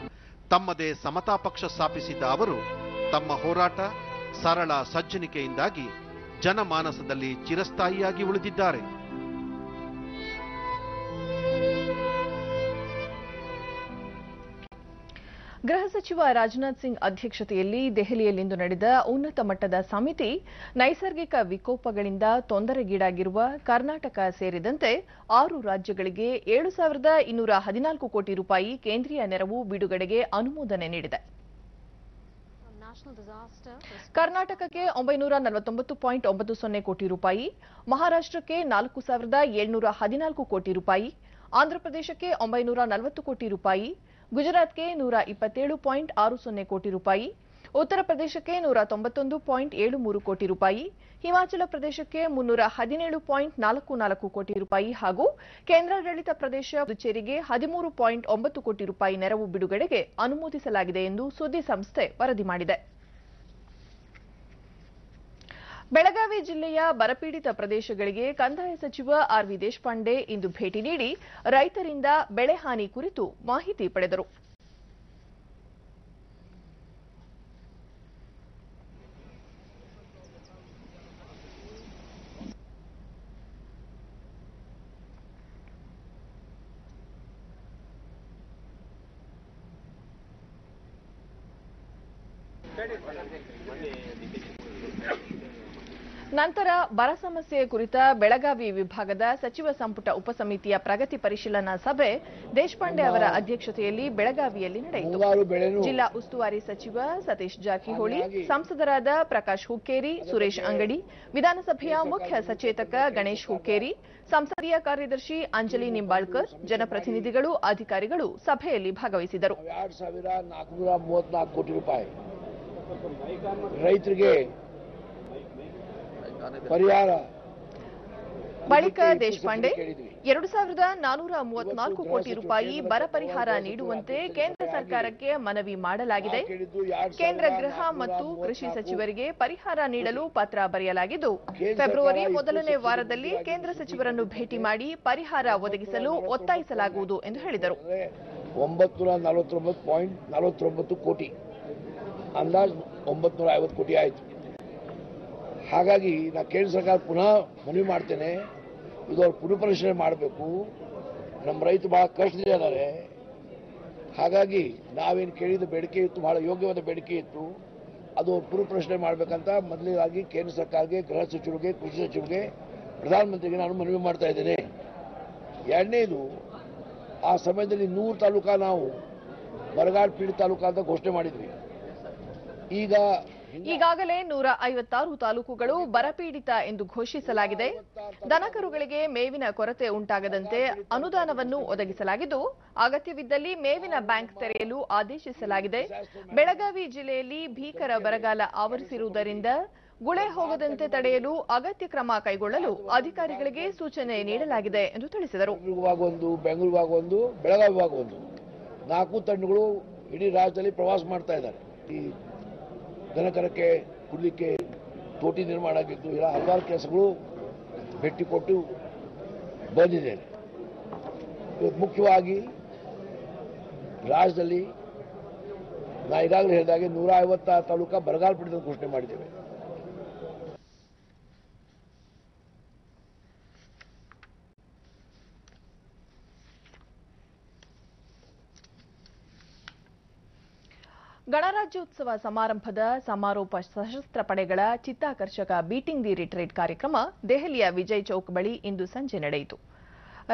S19: ತಮ್ಮದೇ ಸಮತಾ ಪಕ್ಷ ಸ್ಥಾಪಿಸಿದ್ದ ಅವರು ತಮ್ಮ ಹೋರಾಟ, ಸರಳ ಸಜ್ಜನಿಕೆಯಿಂದಾಗಿ ಜನಮಾನಸದಲ್ಲಿ ಚಿರಸ್ಥಾಯಿಯಾಗಿ ಉಳಿದಿದ್ದಾರೆ.
S1: ಗೃಹ ಸಚಿವ ರಾಜನಾಥ್ ಸಿಂಗ್ ಅಧ್ಯಕ್ಷತೆಯಲ್ಲಿ ದೆಹಲಿಯಲ್ಲಿಂದು ನಡೆದ ಉನ್ನತ ಮಟ್ಟದ ಸಮಿತಿ ನೈಸರ್ಗಿಕ ವಿಕೋಪಗಳಿಂದ ತೊಂದರೆಗೀಡಾಗಿರುವ ಕರ್ನಾಟಕ ಸೇರಿದಂತೆ 6 ರಾಜ್ಯಗಳಿಗೆ 7,214 ಕೋಟಿ ರೂಪಾಯಿ ಕೇಂದ್ರೀಯ ನೆರವು ಬಿಡುಗಡೆಗೆ ಅನುಮೋದನೆ ನೀಡಿದೆ. ಕರ್ನಾಟಕಕ್ಕೆ 949.90 ಕೋಟಿ ರೂಪಾಯಿ, ಮಹಾರಾಷ್ಟ್ರಕ್ಕೆ 4,714 ಕೋಟಿ ರೂಪಾಯಿ, ಆಂಧ್ರಪ್ರದೇಶಕ್ಕೆ 940 ಕೋಟಿ ರೂಪಾಯಿ, ಗುಜರಾತ್ಗೆ 127.60 ಕೋಟಿ ರೂಪಾಯಿ, ಉತ್ತರ ಪ್ರದೇಶಕ್ಕೆ 191.73 ಕೋಟಿ ರೂಪಾಯಿ, ಹಿಮಾಚಲ ಪ್ರದೇಶಕ್ಕೆ 317.44 ಕೋಟಿ ರೂಪಾಯಿ ಹಾಗೂ ಕೇಂದ್ರಾಡಳಿತ ಪ್ರದೇಶ ಪುದುಚೇರಿಗೆ 13.9 ಕೋಟಿ ರೂಪಾಯಿ ನೆರವು ಬಿಡುಗಡೆಗೆ ಅನುಮೋದಿಸಲಾಗಿದೆ ಎಂದು ಸುದ್ದಿ ಸಂಸ್ಥೆ ವರದಿ ಮಾಡಿದೆ. ಬೆಳಗಾವಿ ಜಿಲ್ಲೆಯ ಬರಪೀಡಿತ ಪ್ರದೇಶಗಳಿಗೆ ಕಂದಾಯ ಸಚಿವ ಆರ್ ವಿ ದೇಶಪಾಂಡೆ ಇಂದು ಭೇಟಿ ನೀಡಿ ರೈತರಿಂದ ಬೆಳೆ ಹಾನಿ ಕುರಿತು ಮಾಹಿತಿ ಪಡೆದರು. ನಂತರ ಬರ ಸಮಸ್ಯೆ ಕುರಿತ ಬೆಳಗಾವಿ ವಿಭಾಗದ ಸಚಿವ ಸಂಪುಟ ಉಪಸಮಿತಿಯ ಪ್ರಗತಿ ಪರಿಶೀಲನಾ ಸಭೆ ದೇಶಪಾಂಡೆ ಅವರ ಅಧ್ಯಕ್ಷತೆಯಲ್ಲಿ ಬೆಳಗಾವಿಯಲ್ಲಿ ನಡೆಯಿತು. ಜಿಲ್ಲಾ ಉಸ್ತುವಾರಿ ಸಚಿವ ಸತೀಶ್ ಜಾರಕಿಹೊಳಿ, ಸಂಸದರಾದ ಪ್ರಕಾಶ್ ಹುಕ್ಕೇರಿ, ಸುರೇಶ್ ಅಂಗಡಿ, ವಿಧಾನಸಭೆಯ ಮುಖ್ಯ ಸಚೇತಕ ಗಣೇಶ್ ಹುಕ್ಕೇರಿ, ಸಂಸದೀಯ ಕಾರ್ಯದರ್ಶಿ ಅಂಜಲಿ ನಿಂಬಾಳ್ಕರ್, ಜನಪ್ರತಿನಿಧಿಗಳು, ಅಧಿಕಾರಿಗಳು ಸಭೆಯಲ್ಲಿ ಭಾಗವಹಿಸಿದರು.
S20: 2,434 ಕೋಟಿ ರೂಪಾಯಿ ರೈತರಿಗೆ ಪರಿಹಾರ.
S1: ಬಳಿಕ ದೇಶಪಾಂಡೆ 2,434 ಕೋಟಿ ರೂಪಾಯಿ ಬರ ಪರಿಹಾರ ನೀಡುವಂತೆ ಕೇಂದ್ರ ಸರ್ಕಾರಕ್ಕೆ ಮನವಿ ಮಾಡಲಾಗಿದೆ. ಕೇಂದ್ರ ಗೃಹ ಮತ್ತು ಕೃಷಿ ಸಚಿವರಿಗೆ ಪರಿಹಾರ ನೀಡಲು ಪತ್ರ ಬರೆಯಲಾಗಿದ್ದು, ಫೆಬ್ರವರಿ ಮೊದಲನೇ ವಾರದಲ್ಲಿ ಕೇಂದ್ರ ಸಚಿವರನ್ನು ಭೇಟಿ ಮಾಡಿ ಪರಿಹಾರ ಒದಗಿಸಲು ಒತ್ತಾಯಿಸಲಾಗುವುದು ಎಂದು ಹೇಳಿದರು.
S20: 949.49 ಕೋಟಿ ಅಂದಾಜು 950 ಕೋಟಿ ಆಯಿತು. ಹಾಗಾಗಿ ನಾ ಕೇಂದ್ರ ಸರ್ಕಾರ ಪುನಃ ಮನವಿ ಮಾಡ್ತೇನೆ, ಇದು ಅವ್ರು ಪುನಃಪರಿಶೀಲನೆ ಮಾಡಬೇಕು. ನಮ್ಮ ರೈತರು ಬಹಳ ಕಷ್ಟದಿದ್ದಾರೆ. ಹಾಗಾಗಿ ನಾವೇನು ಕೇಳಿದ ಬೇಡಿಕೆ ಇತ್ತು, ಬಹಳ ಯೋಗ್ಯವಾದ ಬೇಡಿಕೆ ಇತ್ತು, ಅದು ಪುನಃಪರಿಶೀಲನೆ ಮಾಡಬೇಕಂತ ಮೊದಲಿಗಾಗಿ ಕೇಂದ್ರ ಸರ್ಕಾರಕ್ಕೆ, ಗೃಹ ಸಚಿವರಿಗೆ, ಕೃಷಿ ಸಚಿವರಿಗೆ, ಪ್ರಧಾನಮಂತ್ರಿಗೆ ನಾನು ಮನವಿ ಮಾಡ್ತಾ ಇದ್ದೇನೆ. ಎರಡನೇದು, ಆ ಸಮಯದಲ್ಲಿ 100 ತಾಲೂಕಾ ನಾವು ಬರಗಾಲ ಪೀಡಿತ ತಾಲೂಕಾ ಅಂತ ಘೋಷಣೆ ಮಾಡಿದ್ವಿ.
S1: ಈಗಾಗಲೇ 156 ತಾಲೂಕುಗಳು ಬರಪೀಡಿತ ಎಂದು ಘೋಷಿಸಲಾಗಿದೆ. ದನಕರುಗಳಿಗೆ ಮೇವಿನ ಕೊರತೆ ಉಂಟಾಗದಂತೆ ಅನುದಾನವನ್ನು ಒದಗಿಸಲಾಗಿದ್ದು, ಅಗತ್ಯವಿದ್ದಲ್ಲಿ ಮೇವಿನ ಬ್ಯಾಂಕ್ ತೆರೆಯಲು ಆದೇಶಿಸಲಾಗಿದೆ. ಬೆಳಗಾವಿ ಜಿಲ್ಲೆಯಲ್ಲಿ ಭೀಕರ ಬರಗಾಲ ಆವರಿಸಿರುವುದರಿಂದ ಗುಳೆ ಹೋಗದಂತೆ ತಡೆಯಲು ಅಗತ್ಯ ಕ್ರಮ ಕೈಗೊಳ್ಳಲು ಅಧಿಕಾರಿಗಳಿಗೆ ಸೂಚನೆ ನೀಡಲಾಗಿದೆ ಎಂದು ತಿಳಿಸಿದರು.
S20: ಬೆಂಗಳೂರು ಭಾಗ ಒಂದು, ಬೆಳಗಾವಿ ಭಾಗ ಒಂದು, 4 ತಂಡಗಳು ಇಡೀ ರಾಜ್ಯದಲ್ಲಿ ಪ್ರವಾಸ ಮಾಡ್ತಾ ಇದ್ದಾರೆ. ಈ ದನಕರಕ್ಕೆ ಕುಡಲಿಕ್ಕೆ ತೋಟಿ ನಿರ್ಮಾಣ ಆಗಿದ್ದು, ಇಲ್ಲ ಹಲವಾರು ಕೆಲಸಗಳು ಭೇಟಿ ಕೊಟ್ಟು ಬಂದಿದ್ದೇನೆ. ಮುಖ್ಯವಾಗಿ ರಾಜ್ಯದಲ್ಲಿ ನಾ ಈಗಾಗಲೇ ಹೇಳಿದಾಗೆ 150 ತಾಲೂಕಾ ಬರಗಾಲ ಪೀಡಿತ ಘೋಷಣೆ ಮಾಡಿದ್ದೇವೆ.
S1: ಗಣರಾಜ್ಯೋತ್ಸವ ಸಮಾರಂಭದ ಸಮಾರೋಪ ಸಶಸ್ತ್ರ ಪಡೆಗಳ ಚಿತ್ತಾಕರ್ಷಕ ಬೀಟಿಂಗ್ ದಿ ರಿಟ್ರೀಟ್ ಕಾರ್ಯಕ್ರಮ ದೆಹಲಿಯ ವಿಜಯ್ ಚೌಕ್ ಬಳಿ ಇಂದು ಸಂಜೆ ನಡೆಯಿತು.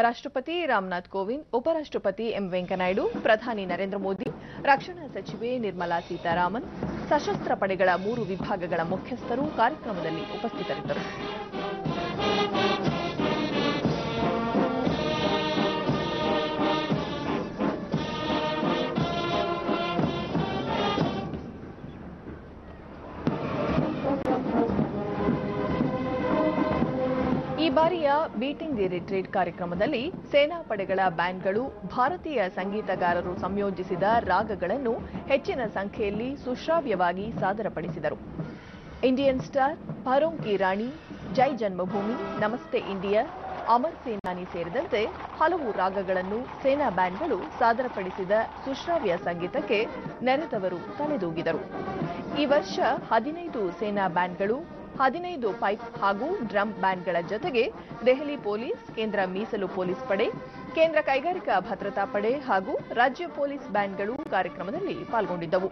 S1: ರಾಷ್ಟ್ರಪತಿ ರಾಮನಾಥ್ ಕೋವಿಂದ್, ಉಪರಾಷ್ಟ್ರಪತಿ ಎಂ ವೆಂಕಯ್ಯನಾಯ್ಡು, ಪ್ರಧಾನಿ ನರೇಂದ್ರ ಮೋದಿ, ರಕ್ಷಣಾ ಸಚಿವೆ ನಿರ್ಮಲಾ ಸೀತಾರಾಮನ್, ಸಶಸ್ತ್ರ ಪಡೆಗಳ 3 ವಿಭಾಗಗಳ ಮುಖ್ಯಸ್ಥರು ಕಾರ್ಯಕ್ರಮದಲ್ಲಿ ಉಪಸ್ಥಿತರಿದ್ದರು. ಈ ಬಾರಿಯ ಬೀಟಿಂಗ್ ದಿ ರಿಟ್ರೀಟ್ ಕಾರ್ಯಕ್ರಮದಲ್ಲಿ ಸೇನಾ ಪಡೆಗಳ ಬ್ಯಾಂಡ್ಗಳು ಭಾರತೀಯ ಸಂಗೀತಗಾರರು ಸಂಯೋಜಿಸಿದ ರಾಗಗಳನ್ನು ಹೆಚ್ಚಿನ ಸಂಖ್ಯೆಯಲ್ಲಿ ಸುಶ್ರಾವ್ಯವಾಗಿ ಸಾದರಪಡಿಸಿದರು. ಇಂಡಿಯನ್ ಸ್ಟಾರ್, ಭರೋಂ ಕಿ ರಾಣಿ, ಜೈ ಜನ್ಮಭೂಮಿ, ನಮಸ್ತೆ ಇಂಡಿಯಾ, ಅಮರ್ ಸೇನಾನಿ ಸೇರಿದಂತೆ ಹಲವು ರಾಗಗಳನ್ನು ಸೇನಾ ಬ್ಯಾಂಡ್ಗಳು ಸಾದರಪಡಿಸಿದ ಸುಶ್ರಾವ್ಯ ಸಂಗೀತಕ್ಕೆ ನೆರೆದವರು ತಲೆದೂಗಿದರು. ಈ ವರ್ಷ 15 ಸೇನಾ ಬ್ಯಾಂಡ್ಗಳು, 15 ಪೈಪ್ ಹಾಗೂ ಡ್ರಮ್ ಬ್ಯಾಂಡ್ಗಳ ಜೊತೆಗೆ ದೆಹಲಿ ಪೊಲೀಸ್, ಕೇಂದ್ರ ಮೀಸಲು ಪೊಲೀಸ್ ಪಡೆ, ಕೇಂದ್ರ ಕೈಗಾರಿಕಾ ಭದ್ರತಾ ಪಡೆ ಹಾಗೂ ರಾಜ್ಯ ಪೊಲೀಸ್ ಬ್ಯಾಂಡ್ಗಳು ಕಾರ್ಯಕ್ರಮದಲ್ಲಿ ಪಾಲ್ಗೊಂಡಿದ್ದವು.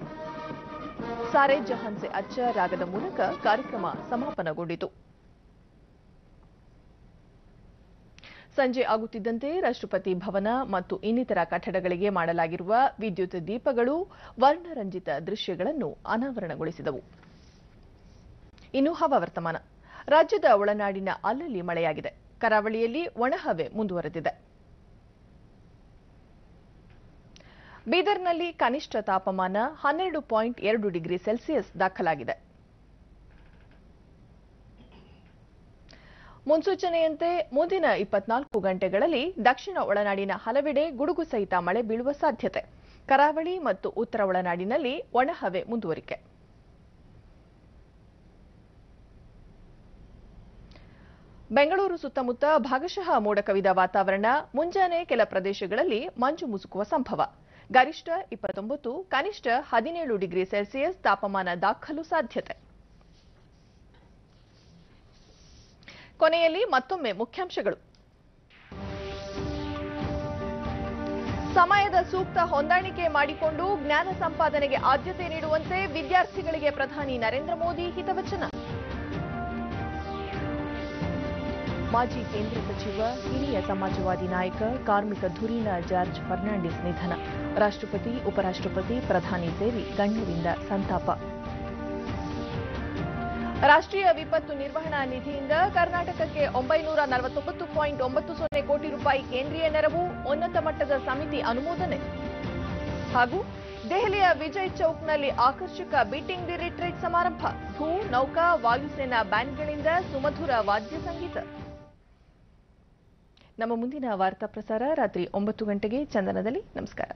S1: ಸಾರೆ ಜಹಾನ್ ಸೆ ಅಚ್ಚ ರಾಗದ ಮೂಲಕ ಕಾರ್ಯಕ್ರಮ ಸಮಾಪನಗೊಂಡಿತು. ಸಂಜೆ ಆಗುತ್ತಿದ್ದಂತೆ ರಾಷ್ಟ್ರಪತಿ ಭವನ ಮತ್ತು ಇನ್ನಿತರ ಕಟ್ಟಡಗಳಿಗೆ ಮಾಡಲಾಗಿರುವ ವಿದ್ಯುತ್ ದೀಪಗಳು ವರ್ಣರಂಜಿತ ದೃಶ್ಯಗಳನ್ನು ಅನಾವರಣಗೊಳಿಸಿದವು. ಇನ್ನು ಹವಾವರ್ತಮಾನ. ರಾಜ್ಯದ ಒಳನಾಡಿನ ಅಲ್ಲಲ್ಲಿ ಮಳೆಯಾಗಿದೆ. ಕರಾವಳಿಯಲ್ಲಿ ಒಣಹವೆ ಮುಂದುವರೆದಿದೆ. ಬೀದರ್ನಲ್ಲಿ ಕನಿಷ್ಠ ತಾಪಮಾನ 12.2 ಡಿಗ್ರಿ ಸೆಲ್ಸಿಯಸ್ ದಾಖಲಾಗಿದೆ. ಮುನ್ಸೂಚನೆಯಂತೆ ಮುಂದಿನ 24 ಗಂಟೆಗಳಲ್ಲಿ ದಕ್ಷಿಣ ಒಳನಾಡಿನ ಹಲವೆಡೆ ಗುಡುಗು ಸಹಿತ ಮಳೆ ಬೀಳುವ ಸಾಧ್ಯತೆ. ಕರಾವಳಿ ಮತ್ತು ಉತ್ತರ ಒಳನಾಡಿನಲ್ಲಿ ಒಣಹವೆ ಮುಂದುವರಿಕೆ. ಬೆಂಗಳೂರು ಸುತ್ತಮುತ್ತ ಭಾಗಶಃ ಮೋಡ ಕವಿದ ವಾತಾವರಣ. ಮುಂಜಾನೆ ಕೆಲ ಪ್ರದೇಶಗಳಲ್ಲಿ ಮಂಜು ಮುಸುಕುವ ಸಂಭವ. ಗರಿಷ್ಠ 29, ಕನಿಷ್ಠ 17 ಡಿಗ್ರಿ ಸೆಲ್ಸಿಯಸ್ ತಾಪಮಾನ ದಾಖಲು ಸಾಧ್ಯತೆ. ಕೊನೆಯಲ್ಲಿ ಮತ್ತೊಮ್ಮೆ ಮುಖ್ಯಾಂಶಗಳು. ಸಮಯದ ಸೂಕ್ತ ಹೊಂದಾಣಿಕೆ ಮಾಡಿಕೊಂಡು ಜ್ಞಾನ ಸಂಪಾದನೆಗೆ ಆದ್ಯತೆ ನೀಡುವಂತೆ ವಿದ್ಯಾರ್ಥಿಗಳಿಗೆ ಪ್ರಧಾನಿ ನರೇಂದ್ರ ಮೋದಿ ಹಿತವಚನ. ಮಾಜಿ ಕೇಂದ್ರ ಸಚಿವ, ಹಿರಿಯ ಸಮಾಜವಾದಿ ನಾಯಕ, ಕಾರ್ಮಿಕ ಧುರೀಣ ಜಾರ್ಜ್ ಫರ್ನಾಂಡಿಸ್ ನಿಧನ. ರಾಷ್ಟ್ರಪತಿ, ಉಪರಾಷ್ಟ್ರಪತಿ, ಪ್ರಧಾನಿ ಸೇರಿ ಗಣ್ಯರಿಂದ ಸಂತಾಪ. ರಾಷ್ಟ್ರೀಯ ವಿಪತ್ತು ನಿರ್ವಹಣಾ ನಿಧಿಯಿಂದ ಕರ್ನಾಟಕಕ್ಕೆ 949.90 ಕೋಟಿ ರೂಪಾಯಿ ಕೇಂದ್ರೀಯ ನೆರವು, ಉನ್ನತ ಮಟ್ಟದ ಸಮಿತಿ ಅನುಮೋದನೆ. ಹಾಗೂ ದೆಹಲಿಯ ವಿಜಯ್ ಚೌಕ್ನಲ್ಲಿ ಆಕರ್ಷಕ ಬೀಟಿಂಗ್ ದಿ ರಿಟ್ರೀಟ್ ಸಮಾರಂಭ. ಭೂ, ನೌಕಾ, ವಾಯುಸೇನಾ ಬ್ಯಾಂಡ್ಗಳಿಂದ ಸುಮಧುರ ವಾದ್ಯ ಸಂಗೀತ. ನಮ್ಮ ಮುಂದಿನ ವಾರ್ತಾ ಪ್ರಸಾರ ರಾತ್ರಿ 9 ಗಂಟೆಗೆ ಚಂದನದಲ್ಲಿ. ನಮಸ್ಕಾರ.